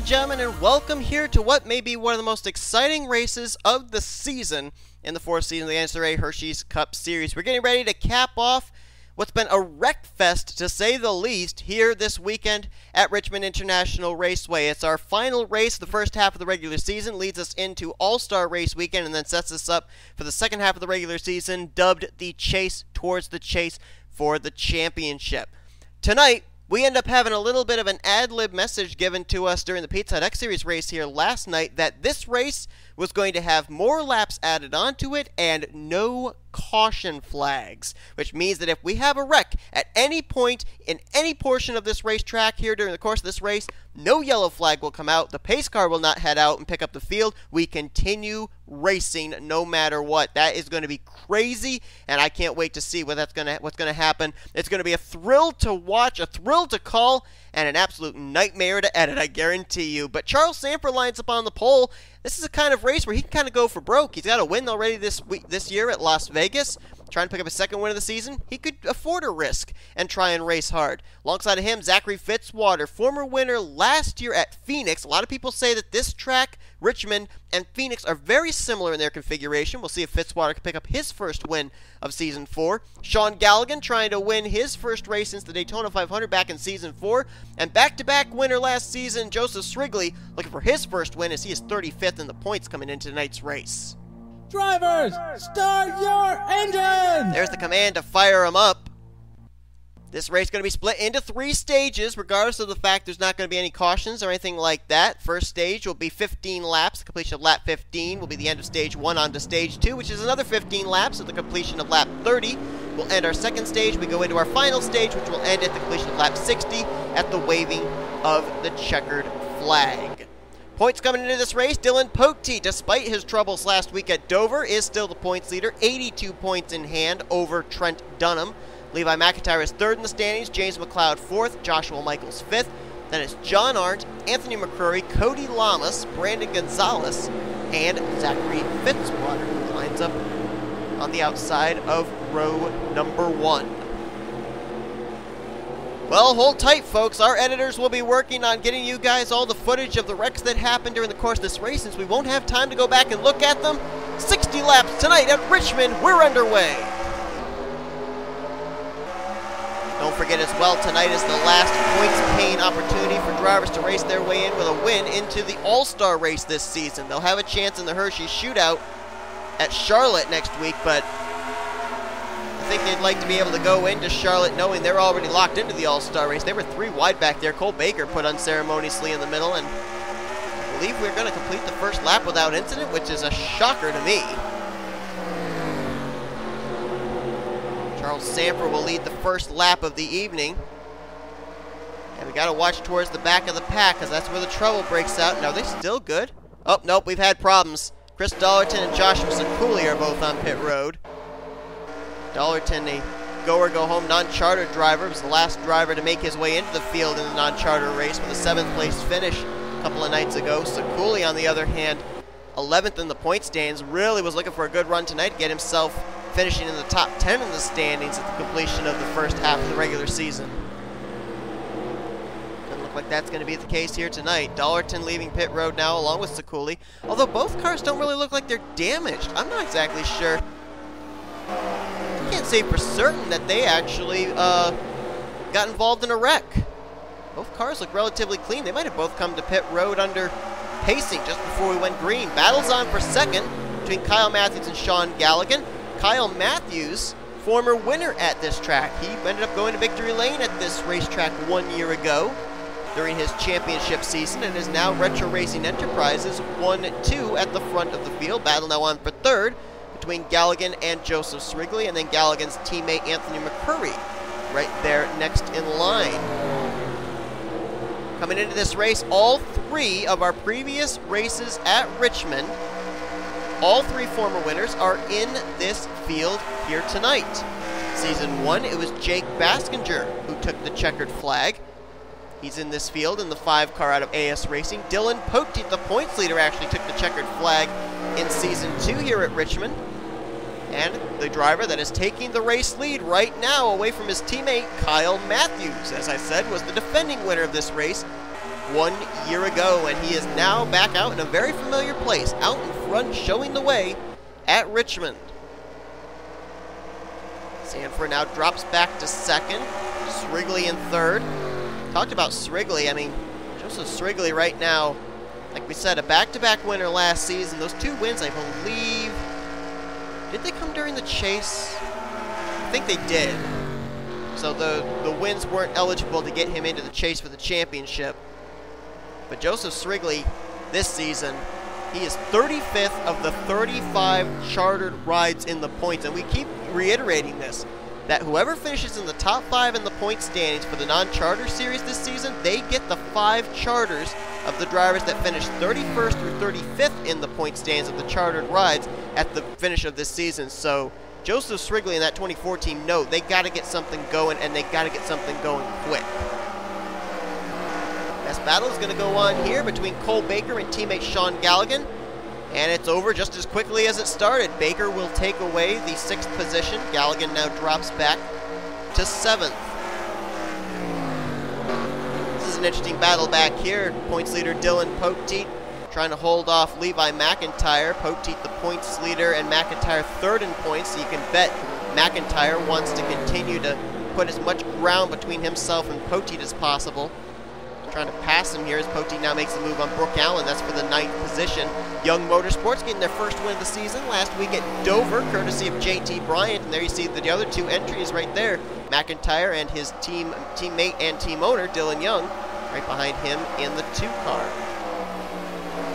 and gentlemen, and welcome here to what may be one of the most exciting races of the season in the fourth season of the NNSCRA Hershey's Cup Series. We're getting ready to cap off what's been a wreck fest, to say the least, here this weekend at Richmond International Raceway. It's our final race. The first half of the regular season leads us into All-Star Race Weekend and then sets us up for the second half of the regular season, dubbed the Chase Towards the Chase for the championship. Tonight, we end up having a little bit of an ad-lib message given to us during the Pizza Hut X Series race here last night that this race was going to have more laps added onto it and no caution flags, which means that if we have a wreck at any point in any portion of this racetrack here during the course of this race, no yellow flag will come out, the pace car will not head out and pick up the field, we continue racing no matter what. That is going to be crazy, and I can't wait to see what's going to happen. It's going to be a thrill to watch, a thrill to call, and an absolute nightmare to edit, I guarantee you. But Charles Sandfer lines up on the pole. This is a kind of race where he can kind of go for broke. He's got a win already this year at Las Vegas. Trying to pick up his second win of the season, he could afford a risk and try and race hard. Alongside of him, Z Fitzwater, former winner last year at Phoenix. A lot of people say that this track, Richmond, and Phoenix are very similar in their configuration. We'll see if Fitzwater can pick up his first win of Season 4. Sean Gallighan trying to win his first race since the Daytona 500 back in Season 4. And back-to-back winner last season, J Srigley, looking for his first win as he is 35th in the points coming into tonight's race. Drivers, start your engines! There's the command to fire them up. This race is going to be split into 3 stages, regardless of the fact there's not going to be any cautions or anything like that. First stage will be 15 laps. The completion of lap 15 will be the end of stage 1 onto stage 2, which is another 15 laps at the completion of lap 30. We'll end our second stage. We go into our final stage, which will end at the completion of lap 60 at the waving of the checkered flag. Points coming into this race, J Poteet, despite his troubles last week at Dover, is still the points leader, 82 points in hand over T Dunham. Levi McIntyre is third in the standings, J McCloud fourth, Joshua Michaels fifth. Then it's J Arndt, Anthony McCrury, Cody Llamas, Brandon Gonzales, and Zachary Fitzwater, who lines up on the outside of row number 1. Well, hold tight, folks. Our editors will be working on getting you guys all the footage of the wrecks that happened during the course of this race, since we won't have time to go back and look at them. 60 laps tonight at Richmond. We're underway. Don't forget as well, tonight is the last points-paying opportunity for drivers to race their way in with a win into the All-Star race this season. They'll have a chance in the Hershey Shootout at Charlotte next week, but I think they'd like to be able to go into Charlotte knowing they're already locked into the All-Star race. They were 3 wide back there. Cole Baker put unceremoniously in the middle, and I believe we're going to complete the first lap without incident, which is a shocker to me. Charles Sandfer will lead the first lap of the evening. And we got to watch towards the back of the pack, because that's where the trouble breaks out. Now, are they still good? Oh, nope, we've had problems. Chris Dollerton and Joshua Ciculli are both on pit road. Dollerton, a go-or-go-home non-charter driver, was the last driver to make his way into the field in the non-charter race with a 7th place finish a couple of nights ago. Ciculli, on the other hand, 11th in the point standings, really was looking for a good run tonight to get himself finishing in the top 10 in the standings at the completion of the first half of the regular season. Doesn't look like that's going to be the case here tonight. Dollerton leaving pit road now along with Ciculli, although both cars don't really look like they're damaged. I'm not exactly sure. I can't say for certain that they actually got involved in a wreck. Both cars look relatively clean. They might have both come to pit road under pacing just before we went green. Battle's on for second between Kyle Mathews and Sean Gallighan. Kyle Mathews, former winner at this track. He ended up going to victory lane at this racetrack 1 year ago during his championship season and is now Retro Racing Enterprises 1-2 at the front of the field. Battle now on for third between Gallighan and J Srigley, and then Gallighan's teammate Anthony McCrury right there next in line. Coming into this race, all 3 of our previous races at Richmond, all 3 former winners are in this field here tonight. Season 1, it was J Baskinger who took the checkered flag. He's in this field in the 5 car out of AS Racing. J Poteet, the points leader, actually took the checkered flag in Season 2 here at Richmond. And the driver that is taking the race lead right now away from his teammate, Kyle Mathews, as I said, was the defending winner of this race 1 year ago, and he is now back out in a very familiar place, out in front, showing the way at Richmond. Sandfer now drops back to second. Srigley in third. Talked about Srigley. I mean, Joseph Srigley right now, like we said, a back-to-back winner last season. Those 2 wins, I believe, did they come during the chase? I think they did. So the wins weren't eligible to get him into the chase for the championship. But Joseph Srigley this season, he is 35th of the 35 chartered rides in the points. And we keep reiterating this, that whoever finishes in the top 5 in the point standings for the non-charter series this season, they get the 5 charters of the drivers that finish 31st through 35th in the point standings of the chartered rides at the finish of this season. So Joseph Srigley in that 2014 note, they got to get something going, and they got to get something going quick. Best battle is going to go on here between Cole Baker and teammate Sean Gallighan. And it's over just as quickly as it started. Baker will take away the 6th position. Gallighan now drops back to 7th. This is an interesting battle back here. Points leader Dylan Poteet trying to hold off Levi McIntyre. Poteet the points leader and McIntyre 3rd in points. So you can bet McIntyre wants to continue to put as much ground between himself and Poteet as possible. Trying to pass him here as Poteet now makes the move on Brooke Allen. That's for the 9th position. Young Motorsports getting their first win of the season last week at Dover, courtesy of J.T. Bryant. And there you see the other 2 entries right there. McIntyre and his teammate and team owner, Dylan Young, right behind him in the 2 car.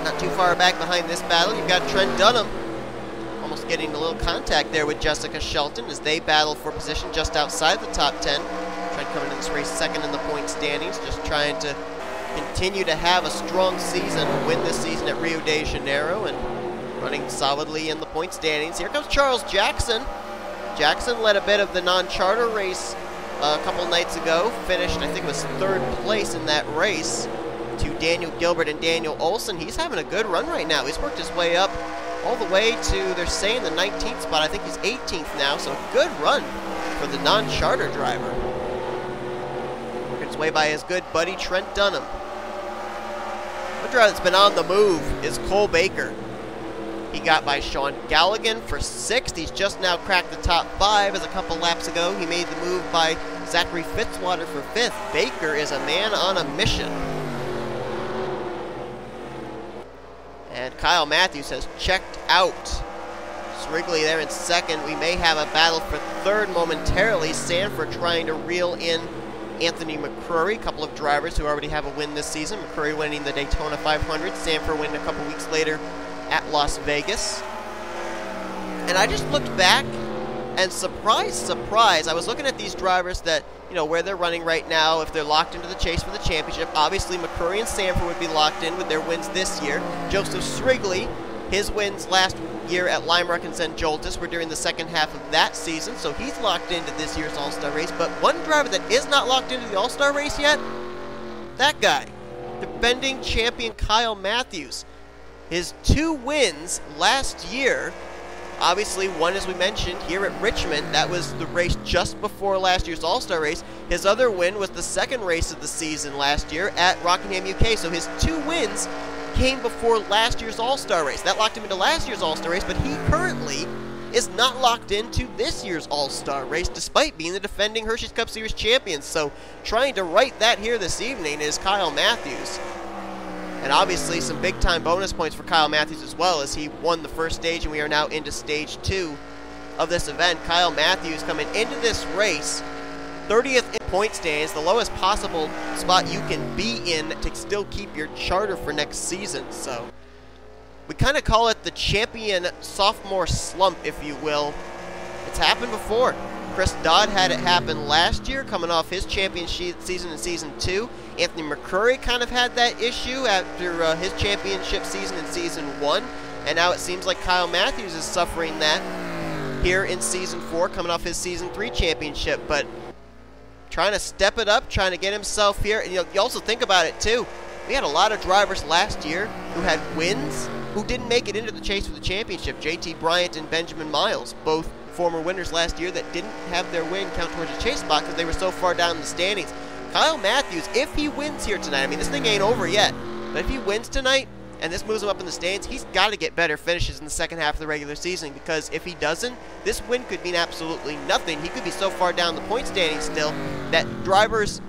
Not too far back behind this battle, you've got Trent Dunham almost getting a little contact there with Jessica Shelton as they battle for position just outside the top 10. Trent coming in this race 2nd in the point standings, just trying to continue to have a strong season, win this season at Rio de Janeiro, and running solidly in the point standings. Here comes Charles Jackson. Jackson led a bit of the non-charter race a couple nights ago, finished, I think it was 3rd place in that race to Daniel Gilbert and Daniel Olson. He's having a good run right now. He's worked his way up all the way to, they're saying, the 19th spot. I think he's 18th now, so a good run for the non-charter driver. Working his way by his good buddy Trent Dunham. One driver that's been on the move is Cole Baker. He got by Sean Gallighan for 6th. He's just now cracked the top 5 as a couple laps ago he made the move by Zachary Fitzwater for 5th. Baker is a man on a mission. And Kyle Mathews has checked out. Srigley there in 2nd. We may have a battle for 3rd momentarily. Sandfer trying to reel in Anthony McCrury, a couple of drivers who already have a win this season. McCrury winning the Daytona 500, Sandfer winning a couple weeks later at Las Vegas. And I just looked back, and surprise, surprise, I was looking at these drivers that, you know, where they're running right now, if they're locked into the chase for the championship. Obviously, McCrury and Sandfer would be locked in with their wins this year. Joseph Srigley, his wins last year at Lime Rock and St. Joltis were during the 2nd half of that season, so he's locked into this year's All-Star race. But one driver that is not locked into the All-Star race yet, that guy, defending champion Kyle Mathews. His 2 wins last year, obviously one, as we mentioned, here at Richmond. That was the race just before last year's All-Star race. His other win was the 2nd race of the season last year at Rockingham, UK. So his 2 wins came before last year's All-Star race. That locked him into last year's All-Star race, but he currently is not locked into this year's All-Star race, despite being the defending Hershey's Cup Series champion. So trying to right that here this evening is Kyle Mathews. And obviously some big-time bonus points for Kyle Mathews as well, as he won the first stage, and we are now into stage 2 of this event. Kyle Mathews coming into this race 30th in point standings, the lowest possible spot you can be in to still keep your charter for next season. So we kind of call it the champion sophomore slump, if you will. It's happened before. Chris Dodd had it happen last year, coming off his championship season in Season 2. Anthony McCrury kind of had that issue after his championship season in Season 1. And now it seems like Kyle Mathews is suffering that here in Season 4, coming off his Season 3 championship. But trying to step it up, trying to get himself here. And you also think about it, too. We had a lot of drivers last year who had wins who didn't make it into the chase for the championship. J.T. Bryant and Benjamin Miles, both former winners last year that didn't have their win count towards a chase spot because they were so far down in the standings. Kyle Mathews, if he wins here tonight, I mean, this thing ain't over yet, but if he wins tonight, and this moves him up in the stands, he's got to get better finishes in the second half of the regular season, because if he doesn't, this win could mean absolutely nothing. He could be so far down the point standings still that drivers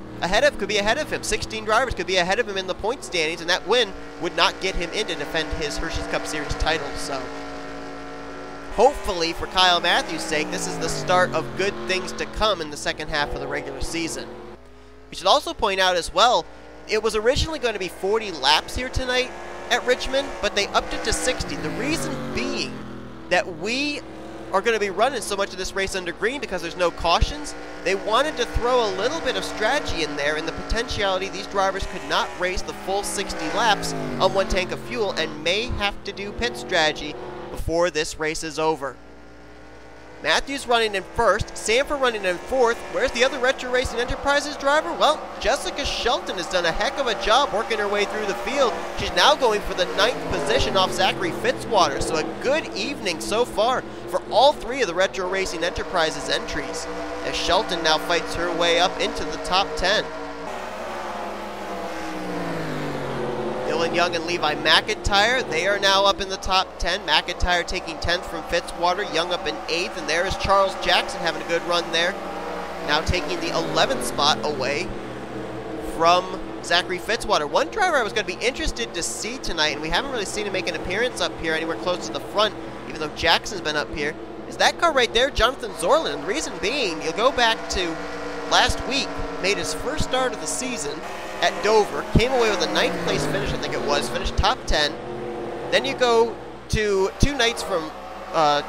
could be ahead of him. 16 drivers could be ahead of him in the point standings, and that win would not get him in to defend his Hershey's Cup Series title. So hopefully, for Kyle Mathews' sake, this is the start of good things to come in the second half of the regular season. We should also point out as well, it was originally going to be 40 laps here tonight at Richmond, but they upped it to 60. The reason being that we are going to be running so much of this race under green because there's no cautions. They wanted to throw a little bit of strategy in there, and the potentiality these drivers could not race the full 60 laps on one tank of fuel and may have to do pit strategy before this race is over. Mathews running in first, Sandfer running in fourth. Where's the other Retro Racing Enterprises driver? Well, J Shelton has done a heck of a job working her way through the field. She's now going for the 9th position off Zachary Fitzwater, so a good evening so far for all three of the Retro Racing Enterprises entries, as Shelton now fights her way up into the top 10. Dylan Young and Levi McIntyre, they are now up in the top 10. McIntyre taking 10th from Fitzwater, Young up in 8th, and there is Charles Jackson having a good run there. Now taking the 11th spot away from Zachary Fitzwater. One driver I was going to be interested to see tonight, and we haven't really seen him make an appearance up here anywhere close to the front, even though Jackson's been up here, is that car right there, Jonathan Zorlin. And the reason being, you'll go back to last week, made his first start of the season at Dover, came away with a 9th place finish, I think it was, finished top 10. Then you go to 2 nights from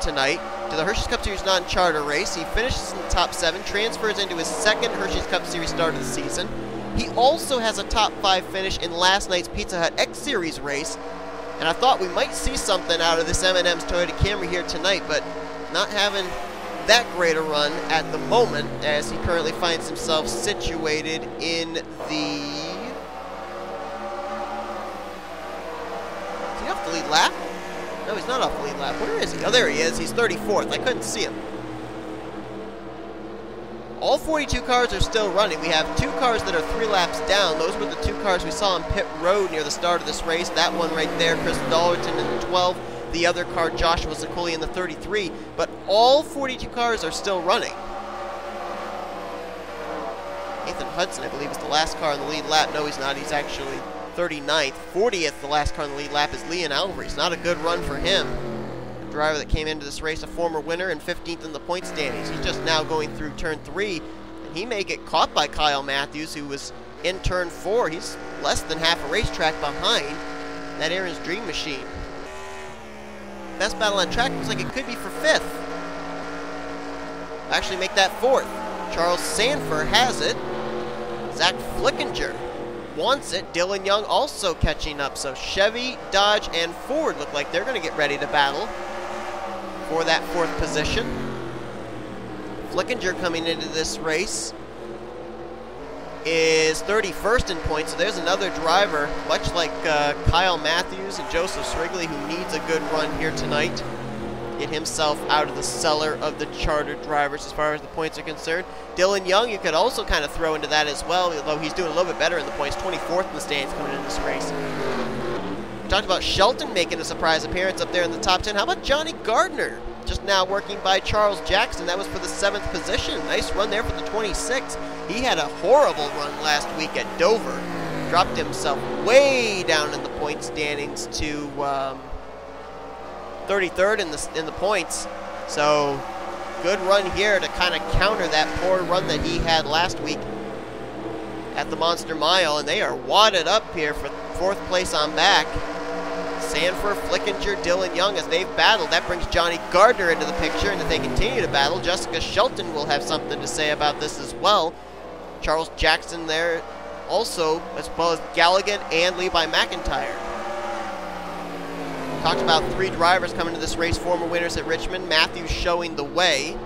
tonight to the Hershey's Cup Series non-charter race. He finishes in the top 7, transfers into his 2nd Hershey's Cup Series start of the season. He also has a top 5 finish in last night's Pizza Hut X Series race, and I thought we might see something out of this M&M's Toyota Camry here tonight, but not having that great a run at the moment, as he currently finds himself situated in the... Is he off the lead lap? No, he's not off the lead lap. Where is he? Oh, there he is. He's 34th. I couldn't see him. All 42 cars are still running. We have 2 cars that are 3 laps down. Those were the 2 cars we saw on pit road near the start of this race. That one right there, Chris Dollerton in the 12. The other car, Joshua Ciculli in the 33. But all 42 cars are still running. Nathan Hudson, I believe, is the last car on the lead lap. No, he's not. He's actually 39th. 40th, the last car on the lead lap, is L Alvarise. Not a good run for him. The driver that came into this race, a former winner, and 15th in the point standings. He's just now going through turn 3, and he may get caught by Kyle Mathews, who was in turn 4. He's less than half a racetrack behind that Aaron's Dream Machine. Best battle on track looks like it could be for 5th. Actually make that 4th. Charles Sandfer has it. Zach Flickinger wants it. Dylan Young also catching up. So Chevy, Dodge, and Ford look like they're going to get ready to battle for that 4th position. Flickinger coming into this race is 31st in points, so there's another driver, much like Kyle Mathews and Joseph Srigley, who needs a good run here tonight. Get himself out of the cellar of the chartered drivers as far as the points are concerned. Dylan Young, you could also kind of throw into that as well, although he's doing a little bit better in the points, 24th in the stands coming into this race. We talked about Shelton making a surprise appearance up there in the top 10. How about Johnny Gardner? Just now working by Charles Jackson. That was for the 7th position. Nice run there for the 26. He had a horrible run last week at Dover. Dropped himself way down in the point standings to 33rd in the points. So good run here to kind of counter that poor run that he had last week at the Monster Mile. And they are wadded up here for 4th place on back. Sandfer, Flickinger, Dylan Young as they've battled. That brings Johnny Gardner into the picture, and if they continue to battle, J Shelton will have something to say about this as well. Charles Jackson there also, as well as Gallighan and Levi McIntyre. Talked about 3 drivers coming to this race, former winners at Richmond. Mathews showing the way.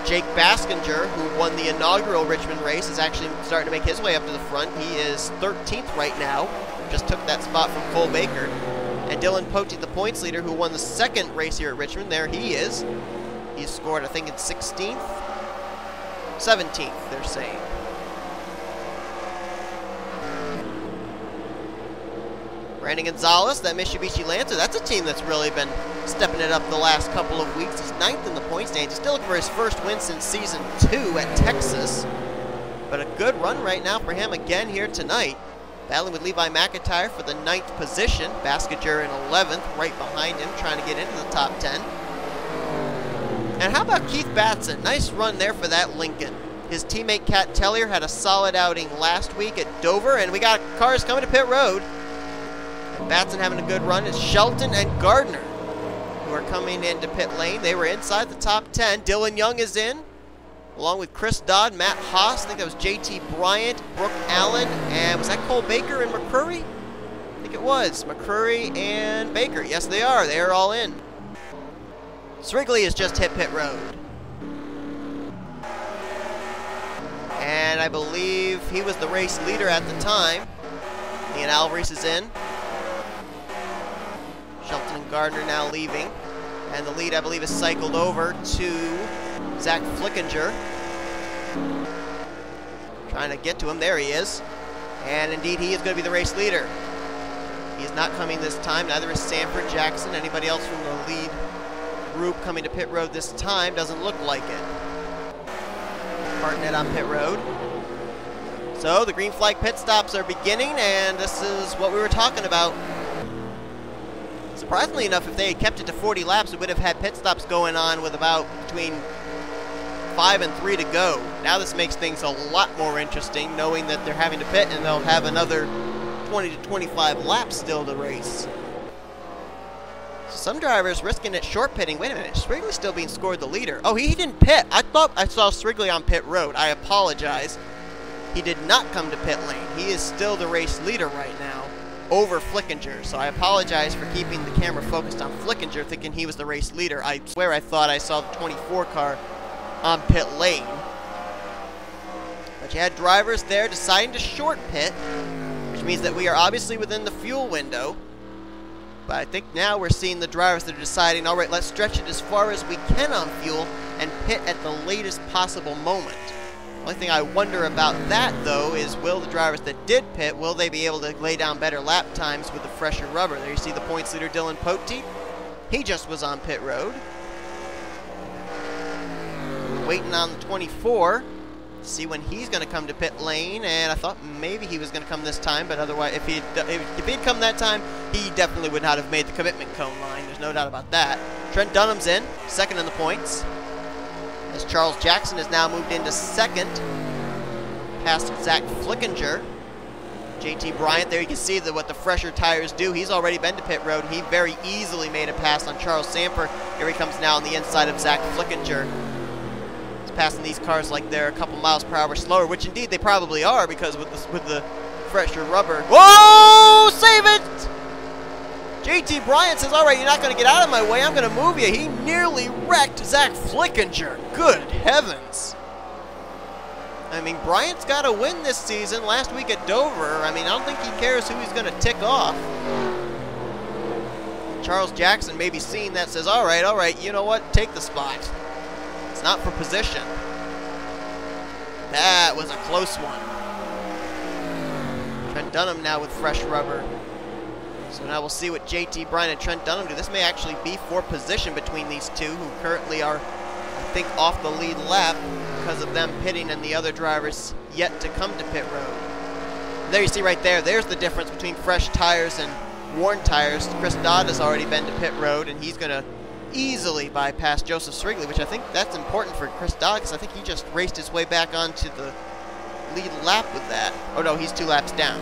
J Baskinger, who won the inaugural Richmond race, is actually starting to make his way up to the front. He is 13th right now. Just took that spot from Cole Baker. And Dylan Poteet, the points leader, who won the 2nd race here at Richmond. There he is. He's scored, I think, in 16th. 17th, they're saying. Brandon Gonzales, that Mitsubishi Lancer, that's a team that's really been stepping it up the last couple of weeks. He's 9th in the point standings. He's still looking for his first win since Season 2 at Texas. But a good run right now for him again here tonight. Battling with Levi McIntyre for the 9th position. Baskinger in 11th, right behind him, trying to get into the top 10. And how about Keith Batson? Nice run there for that Lincoln. His teammate K Tellier had a solid outing last week at Dover, and we got cars coming to pit road. Batson having a good run is Shelton and Gardner, who are coming into pit lane. They were inside the top 10. Dylan Young is in, along with Chris Dodd, Matt Haas. I think that was J Bryant, Brooke Allen, and was that Cole Baker and McCrury? I think it was McCrury and Baker. Yes, they are. They are all in. Srigley has just hit pit road. And I believe he was the race leader at the time. L Alvarise is in. Shelton and Gardner now leaving. And the lead, I believe, is cycled over to Z Flickinger. Trying to get to him. There he is. And indeed, he is going to be the race leader. He is not coming this time. Neither is Sandfer, Jackson. Anybody else from the lead group coming to pit road this time? Doesn't look like it. Hartnett on pit road. So the green flag pit stops are beginning, and this is what we were talking about. Surprisingly enough, if they had kept it to 40 laps, we would have had pit stops going on with about between 5 and 3 to go. Now this makes things a lot more interesting, knowing that they're having to pit and they'll have another 20 to 25 laps still to race. So some drivers risking it short pitting. Wait a minute, Srigley still being scored the leader. Oh, he didn't pit. I thought I saw Srigley on pit road. I apologize. He did not come to pit lane. He is still the race leader right now over Flickinger. So I apologize for keeping the camera focused on Flickinger, thinking he was the race leader. I swear I thought I saw the 24 car on pit lane. But you had drivers there deciding to short pit, which means that we are obviously within the fuel window. But I think now we're seeing the drivers that are deciding, all right, let's stretch it as far as we can on fuel and pit at the latest possible moment. The only thing I wonder about that, though, is will the drivers that did pit, will they be able to lay down better lap times with the fresher rubber? There you see the points leader, Dylan Poteet. He just was on pit road. Waiting on the 24. See when he's going to come to pit lane, and I thought maybe he was going to come this time, but otherwise, if he'd come that time, he definitely would not have made the commitment cone line. There's no doubt about that. Trent Dunham's in, second in the points, as Charles Jackson has now moved into second, past Z Flickinger. J Bryant, there you can see what the fresher tires do. He's already been to pit road, and he very easily made a pass on Charles Sandfer. Here he comes now on the inside of Z Flickinger. Passing these cars like they're a couple miles per hour slower, which indeed they probably are, because with the fresher rubber. Whoa! Save it! J Bryant says, all right, you're not going to get out of my way. I'm going to move you. He nearly wrecked Z Flickinger. Good heavens. I mean, Bryant's got a win this season. Last week at Dover, I mean, I don't think he cares who he's going to tick off. Charles Jackson maybe seeing that says, all right, you know what? Take the spot. It's not for position. That was a close one. Trent Dunham now with fresh rubber. So now we'll see what J Bryant and Trent Dunham do. This may actually be for position between these two, who currently are, I think, off the lead lap because of them pitting and the other drivers yet to come to pit road. And there you see right there, there's the difference between fresh tires and worn tires. Chris Dodd has already been to pit road, and he's going to easily bypass Joseph Srigley, which I think that's important for Chris Dodd, because I think he just raced his way back onto the lead lap with that. Oh no, he's 2 laps down.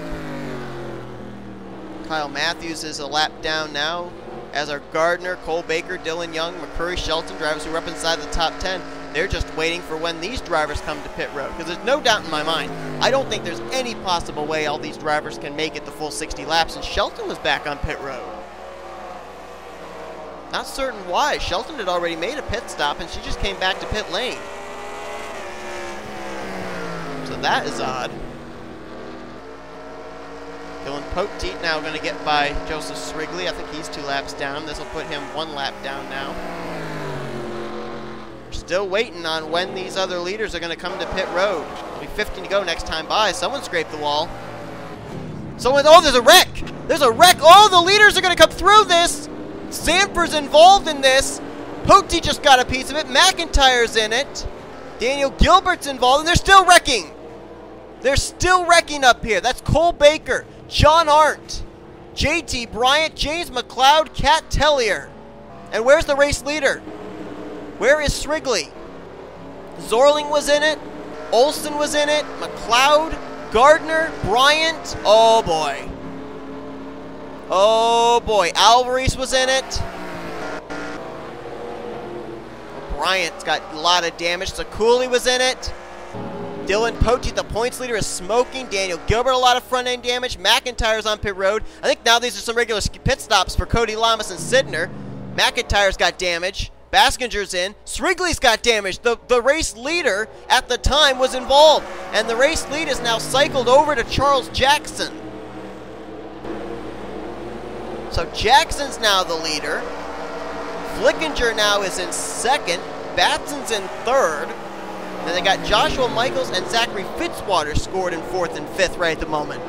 K Mathews is a lap down now, as are Gardner, Cole Baker, Dylan Young, McCrury, Shelton, drivers who are up inside the top 10. They're just waiting for when these drivers come to pit road, because there's no doubt in my mind, I don't think there's any possible way all these drivers can make it the full 60 laps, and Shelton was back on pit road. Not certain why. Shelton had already made a pit stop, and she just came back to pit lane. So that is odd. Dylan Poteet now going to get by Joseph Srigley. I think he's 2 laps down. This will put him 1 lap down now. We're still waiting on when these other leaders are going to come to pit road. It'll be 15 to go next time by. Someone scraped the wall. Someone, oh, there's a wreck! There's a wreck! Oh, the leaders are going to come through this! Sandfer's involved in this. Poteet just got a piece of it. McIntire's in it. Daniel Gilbert's involved, and they're still wrecking. They're still wrecking up here. That's Cole Baker, J Arndt, J Bryant, J McCloud, K Tellier. And where's the race leader? Where is Srigley? Zorling was in it. Olsen was in it. McCloud, Gardner, Bryant. Oh boy. Oh boy. Alvarise was in it. Bryant's got a lot of damage. Ciculli was in it. Dylan Poteet, the points leader, is smoking. Daniel Gilbert, a lot of front-end damage. McIntire's on pit road. I think now these are some regular pit stops for Cody Llamas and Sydnor. McIntire's got damage. Baskinger's in. Srigley's got damage. The race leader at the time was involved. And the race lead is now cycled over to Charles Jackson. So Jackson's now the leader. Flickinger now is in second. Batson's in third. Then they got Joshua Michaels and Zachary Fitzwater scored in fourth and fifth right at the moment.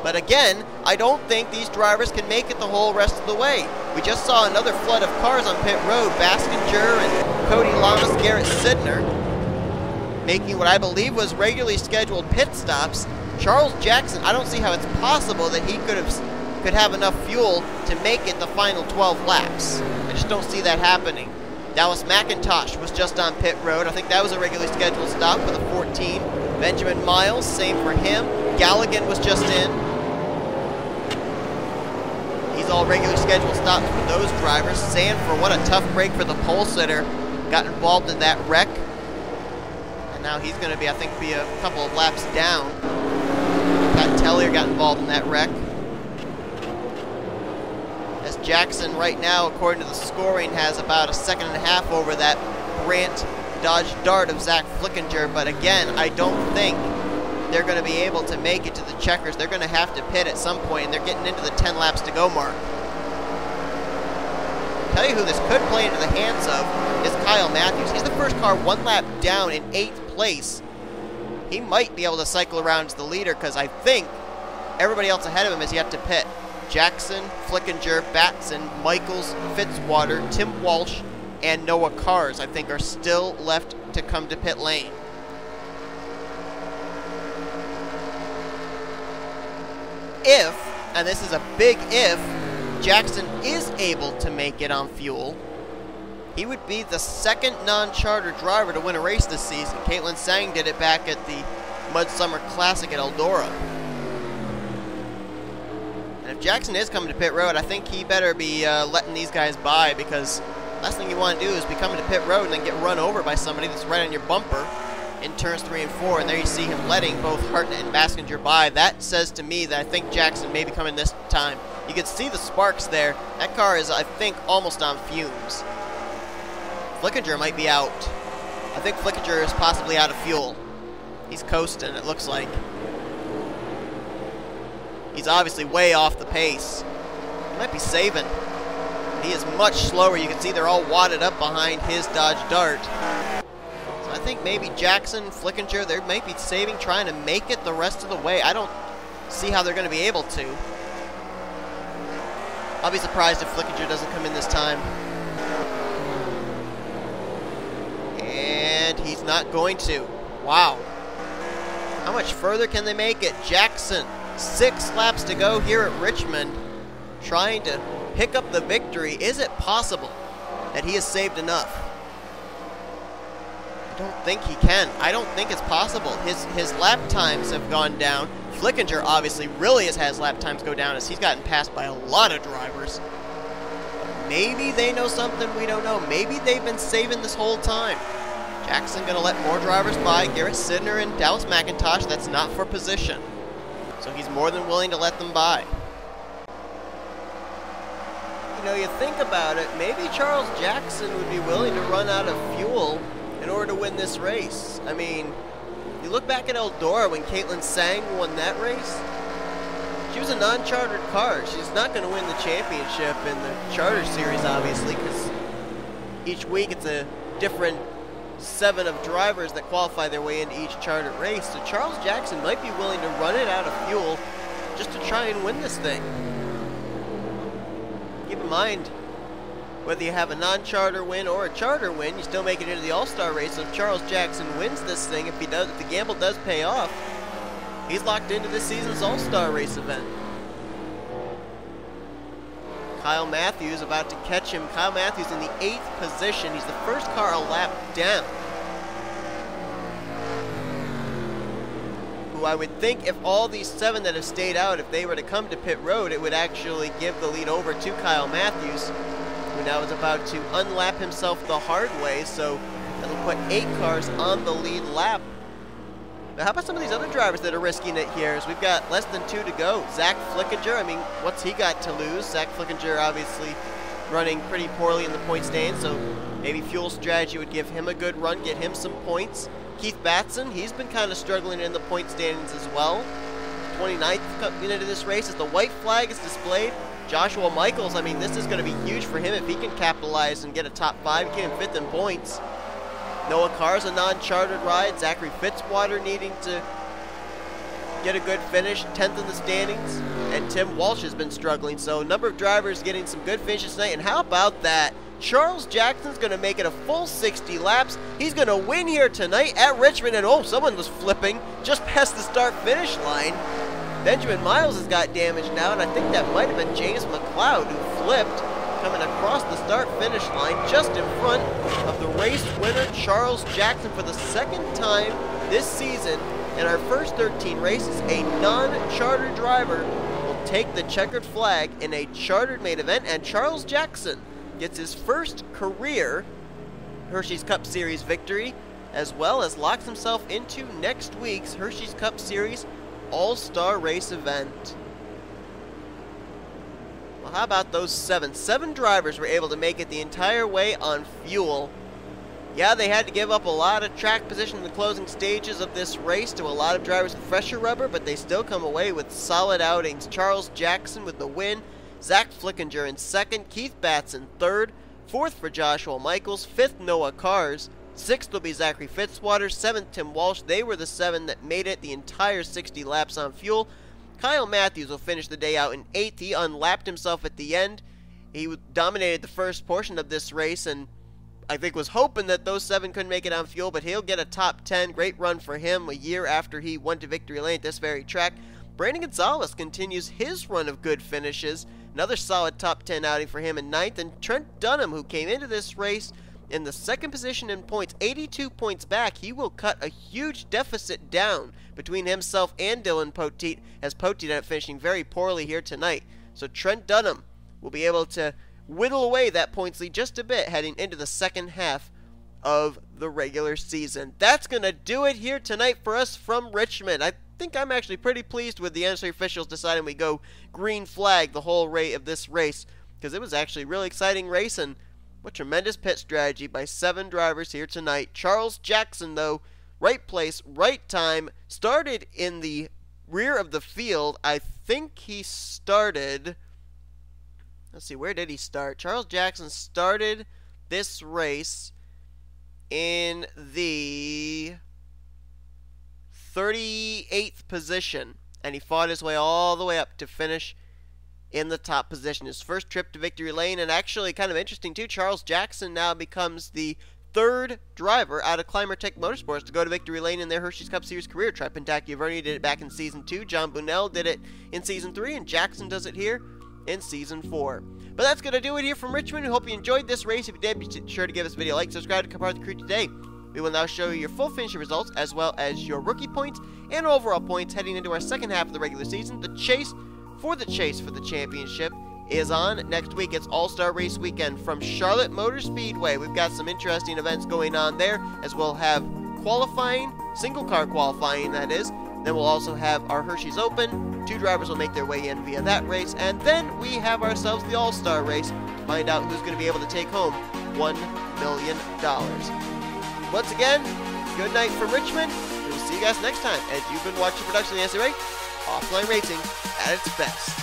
But again, I don't think these drivers can make it the whole rest of the way. We just saw another flood of cars on pit road. Baskinger and Cody Llamas, G Sydnor, making what I believe was regularly scheduled pit stops. Charles Jackson, I don't see how it's possible that he could have enough fuel to make it the final 12 laps. I just don't see that happening. Dallas McIntosh was just on pit road. I think that was a regularly scheduled stop for the 14. Benjamin Miles, same for him. Gallighan was just in. These all regularly scheduled stops for those drivers. Sandfer, what a tough break for the pole sitter. Got involved in that wreck. And now he's going to be, I think, a couple of laps down. K Tellier got involved in that wreck. As Jackson right now, according to the scoring, has about a second and a half over that Brant Dodge Dart of Zach Flickinger. But again, I don't think they're going to be able to make it to the checkers. They're going to have to pit at some point, and they're getting into the 10 laps to go mark. I'll tell you who this could play into the hands of is K Mathews. He's the first car one lap down in 8th place. He might be able to cycle around as the leader because I think everybody else ahead of him is yet to pit. Jackson, Flickinger, Batson, Michaels, Fitzwater, Tim Walsh, and Noah Cars, I think, are still left to come to pit lane. If, and this is a big if, Jackson is able to make it on fuel, he would be the second non-charter driver to win a race this season. Caitlin Sang did it back at the Mud Summer Classic at Eldora. And if Jackson is coming to pit road, I think he better be letting these guys by, because last thing you want to do is be coming to pit road and then get run over by somebody that's right on your bumper in turns 3 and 4, and there you see him letting both Hartnett and Baskinger by. That says to me that I think Jackson may be coming this time. You can see the sparks there. That car is, I think, almost on fumes. Flickinger might be out. I think Flickinger is possibly out of fuel. He's coasting, it looks like. He's obviously way off the pace. He might be saving. He is much slower. You can see they're all wadded up behind his Dodge Dart. So I think maybe Jackson, Flickinger, they might be saving, trying to make it the rest of the way. I don't see how they're going to be able to. I'll be surprised if Flickinger doesn't come in this time. And he's not going to. Wow. How much further can they make it? Jackson, 6 laps to go here at Richmond, trying to pick up the victory. Is it possible that he has saved enough? I don't think he can. I don't think it's possible. His lap times have gone down. Flickinger obviously really has had his lap times go down as he's gotten passed by a lot of drivers. Maybe they know something we don't know. Maybe they've been saving this whole time. Jackson going to let more drivers by. G Sydnor and Dallas McIntosh, that's not for position. So he's more than willing to let them by. You know, you think about it, maybe Charles Jackson would be willing to run out of fuel in order to win this race. I mean, you look back at Eldora when Caitlin Sang won that race. She was a non-chartered car. She's not going to win the championship in the charter series, obviously, because each week it's a different 7 of drivers that qualify their way into each chartered race. So Charles Jackson might be willing to run it out of fuel just to try and win this thing. Keep in mind, whether you have a non-charter win or a charter win, you still make it into the All-Star race. So if Charles Jackson wins this thing, if the gamble does pay off, he's locked into this season's All-Star race event. Kyle Mathews about to catch him. Kyle Mathews in the 8th position. He's the first car a lap down. Who I would think if all these 7 that have stayed out, if they were to come to pit road, it would actually give the lead over to Kyle Mathews, who now is about to unlap himself the hard way. So that'll put 8 cars on the lead lap. Now, how about some of these other drivers that are risking it here? As we've got less than 2 to go. Z Flickinger, I mean, what's he got to lose? Z Flickinger obviously running pretty poorly in the point stand, so maybe fuel strategy would give him a good run, get him some points. K Batson, he's been kind of struggling in the point standings as well. 29th coming into this race as the white flag is displayed. Joshua Michaels, I mean, this is going to be huge for him if he can capitalize and get a top 5, get him 5th in points. Noah Carr's a non-chartered ride. Zachary Fitzwater needing to get a good finish, 10th in the standings. And Tim Walsh has been struggling. So a number of drivers getting some good finishes tonight. And how about that? Charles Jackson's going to make it a full 60 laps. He's going to win here tonight at Richmond. And oh, someone was flipping just past the start-finish line. Benjamin Miles has got damage now, and I think that might have been J McCloud who flipped, coming across the start-finish line just in front of the race winner, Charles Jackson, for the 2nd time this season. In our first 13 races, a non-chartered driver will take the checkered flag in a chartered main event, and Charles Jackson gets his first career Hershey's Cup Series victory, as well as locks himself into next week's Hershey's Cup Series All-Star Race event. Well, how about those 7? 7 drivers were able to make it the entire way on fuel. Yeah, they had to give up a lot of track position in the closing stages of this race to a lot of drivers with fresher rubber, but they still come away with solid outings. Charles Jackson with the win, Z Flickinger in 2nd, K Batson 3rd, 4th for Joshua Michaels, 5th Noah Carrs, 6th will be Zachary Fitzwater, 7th Tim Walsh. They were the 7 that made it the entire 60 laps on fuel. Kyle Mathews will finish the day out in 8th. He unlapped himself at the end. He dominated the first portion of this race, and I think was hoping that those 7 couldn't make it on fuel, but he'll get a top 10. Great run for him a year after he went to victory lane at this very track. Brandon Gonzales continues his run of good finishes. Another solid top 10 outing for him in 9th. And Trent Dunham, who came into this race in the 2nd position in points, 82 points back. He will cut a huge deficit down between himself and Dylan Poteet, as Poteet ended up finishing very poorly here tonight. So Trent Dunham will be able to whittle away that points lead just a bit heading into the 2nd half of the regular season. That's going to do it here tonight for us from Richmond. I think I'm actually pretty pleased with the NNSCRA officials deciding we go green flag the whole rate of this race, because it was actually a really exciting race, and what tremendous pit strategy by 7 drivers here tonight. Charles Jackson, though, right place, right time, started in the rear of the field. I think he started, let's see, where did he start? Charles Jackson started this race in the 38th position, and he fought his way all the way up to finish in the top position. His first trip to victory lane, and actually kind of interesting too, Charles Jackson now becomes the 3rd driver out of Climber Tech Motorsports to go to victory lane in their Hershey's Cup Series career. Trey Pentacchi-Verni did it back in Season 2, John Bunnell did it in Season 3, and Jackson does it here in Season 4. But that's going to do it here from Richmond. We hope you enjoyed this race. If you did, be sure to give this video a like, subscribe, and become part of the crew today. We will now show you your full finishing results, as well as your rookie points and overall points heading into our 2nd half of the regular season. The chase for the championship is on next week. It's All-Star Race Weekend from Charlotte Motor Speedway. We've got some interesting events going on there, as we'll have qualifying, single car qualifying that is. Then we'll also have our Hershey's Open. 2 drivers will make their way in via that race, and then we have ourselves the All-Star Race to find out who's going to be able to take home $1 million. Once again, good night from Richmond. We'll see you guys next time, as you've been watching production of the NNSCRA Offline Racing at its best.